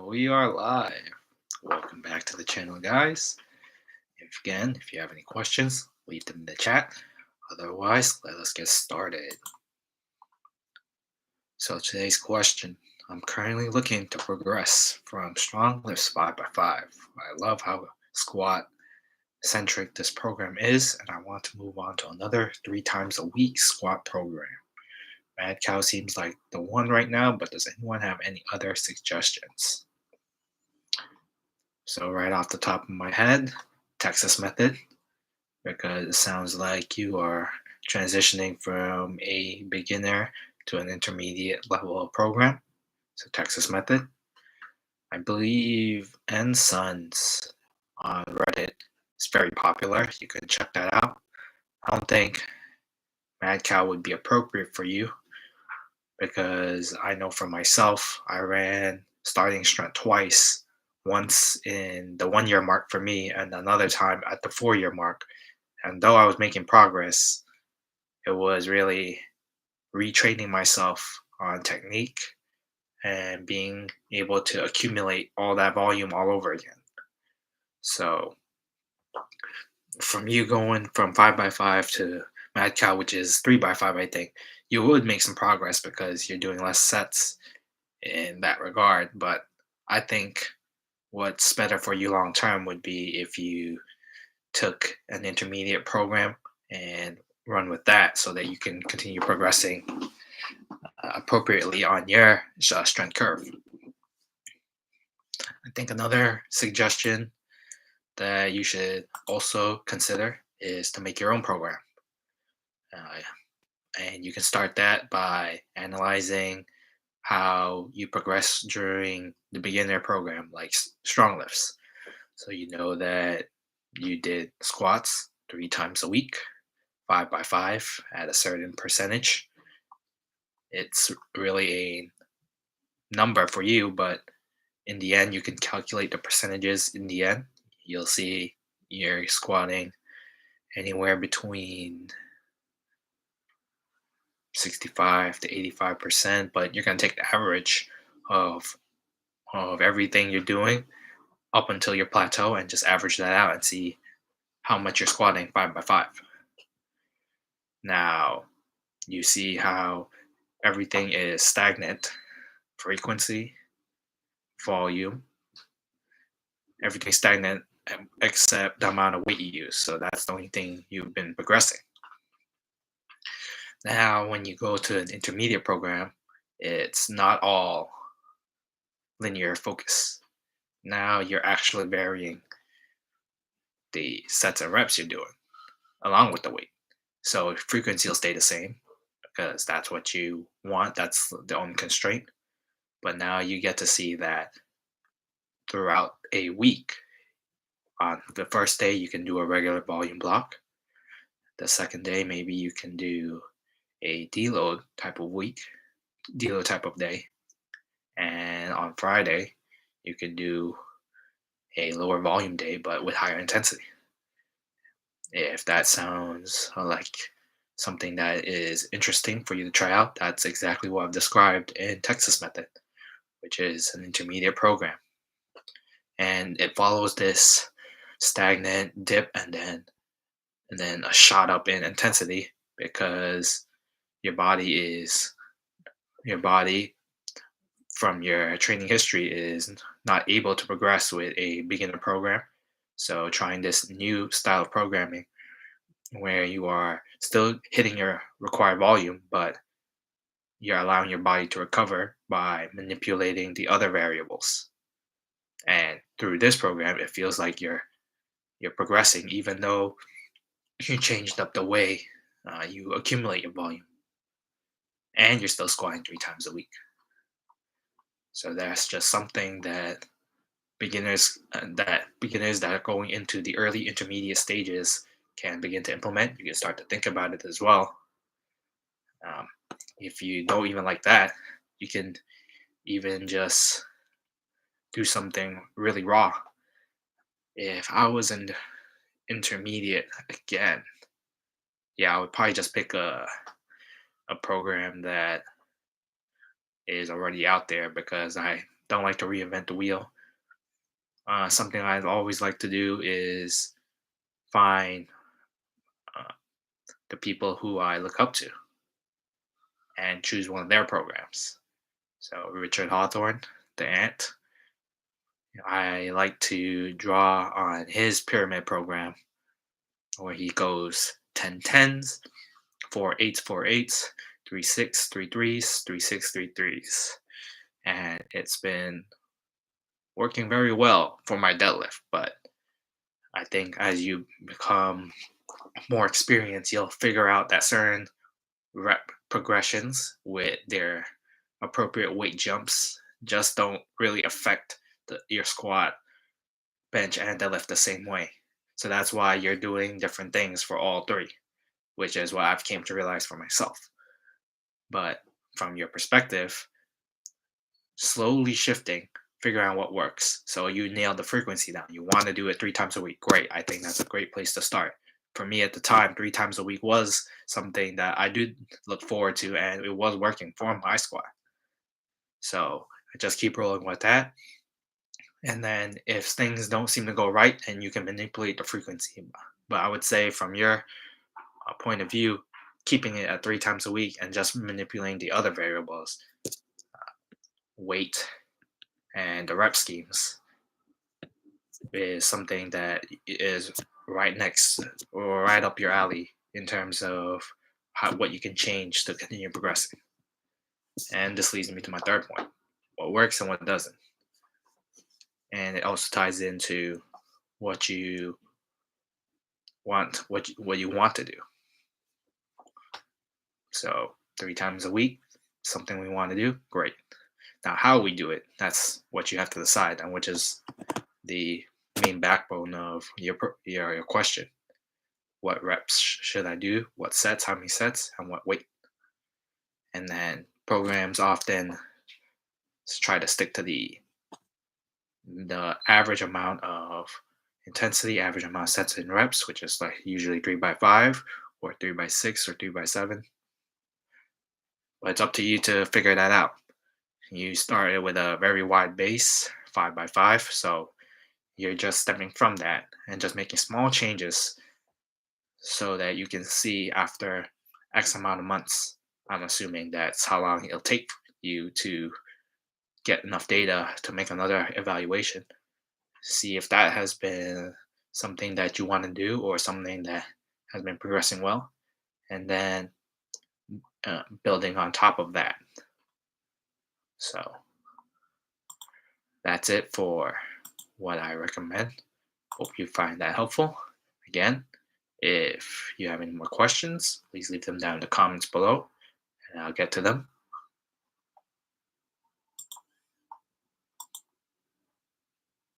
We are live. Welcome back to the channel, guys. If you have any questions, leave them in the chat. Otherwise, let us get started. So today's question: I'm currently looking to progress from strong lifts 5x5. I love how squat centric this program is, and I want to move on to another 3 times a week squat program. Madcow seems like the one right now, but does anyone have any other suggestions? So right off the top of my head, Texas method, because it sounds like you are transitioning from a beginner to an intermediate level of program. So Texas method. I believe N Sons on Reddit is very popular. You can check that out. I don't think Mad Cow would be appropriate for you because I know for myself, I ran starting strength twice, once in the 1 year mark for me, and another time at the 4 year mark. And though I was making progress, it was really retraining myself on technique and being able to accumulate all that volume all over again. So, from you going from 5x5 to Mad Cow, which is 3x5, I think you would make some progress because you're doing less sets in that regard. But I think what's better for you long term would be if you took an intermediate program and run with that so that you can continue progressing appropriately on your strength curve. I think another suggestion that you should also consider is to make your own program. Uh, and you can start that by analyzing how you progress during the beginner program, like strong lifts. So you know that you did squats 3 times a week, 5x5 at a certain percentage. It's really a number for you, but in the end, you can calculate the percentages in the end. You'll see you're squatting anywhere between 65 to 85%, but you're going to take the average of everything you're doing up until your plateau and just average that out and see how much you're squatting 5x5. Now, you see how everything is stagnant: frequency, volume, everything's stagnant except the amount of weight you use. So that's the only thing you've been progressing. Now, when you go to an intermediate program, it's not all linear focus. Now you're actually varying the sets and reps you're doing along with the weight. So frequency will stay the same because that's what you want. That's the only constraint. But now you get to see that throughout a week, on the first day, you can do a regular volume block. The second day, maybe you can do a deload type of week, deload type of day. And on Friday, you can do a lower volume day, but with higher intensity. If that sounds like something that is interesting for you to try out, that's exactly what I've described in Texas Method, which is an intermediate program. And it follows this stagnant dip and then a shot up in intensity because your body from your training history is not able to progress with a beginner program. So trying this new style of programming where you are still hitting your required volume, but you're allowing your body to recover by manipulating the other variables. And through this program, it feels like you're progressing, even though you changed up the way you accumulate your volume, and you're still squatting 3 times a week. So that's just something that beginners that are going into the early intermediate stages can begin to implement. You can start to think about it as well. Um, if you don't even like that, you can even just do something really raw. If I was in intermediate again, yeah, I would probably just pick a program that is already out there because I don't like to reinvent the wheel. Something I always like to do is find uh, the people who I look up to and choose one of their programs. So Richard Hawthorne, the Ant, I like to draw on his pyramid program where he goes 10 tens, 4 eights, 4 eights, 3 6, 3 threes, 3 6, 3 threes. And it's been working very well for my deadlift. But I think as you become more experienced, you'll figure out that certain rep progressions with their appropriate weight jumps just don't really affect your squat, bench, and deadlift the same way. So that's why you're doing different things for all three, which is what I've came to realize for myself. But from your perspective, slowly shifting, figuring out what works. So you nailed the frequency down. You want to do it 3 times a week. Great. I think that's a great place to start. For me at the time, 3 times a week was something that I did look forward to, and it was working for my squad. So I just keep rolling with that. And then if things don't seem to go right, then you can manipulate the frequency. But I would say from your point of view, keeping it at 3 times a week and just manipulating the other variables, weight, and the rep schemes is something that is right next or right up your alley in terms of what you can change to continue progressing. And this leads me to my third point: what works and what doesn't. And it also ties into what you what you want to do. So 3 times a week, something we want to do, great. Now how we do it, that's what you have to decide, and which is the main backbone of your question. What reps should I do? What sets? How many sets? And what weight? And then programs often try to stick to the average amount of intensity, average amount of sets and reps, which is like usually 3x5 or 3x6 or 3x7. But it's up to you to figure that out. You started with a very wide base, 5x5, so you're just stepping from that and just making small changes so that you can see after X amount of months. I'm assuming that's how long it'll take you to get enough data to make another evaluation. See if that has been something that you want to do or something that has been progressing well, and then building on top of that. So that's it for what I recommend. Hope you find that helpful. Again, if you have any more questions, please leave them down in the comments below and I'll get to them.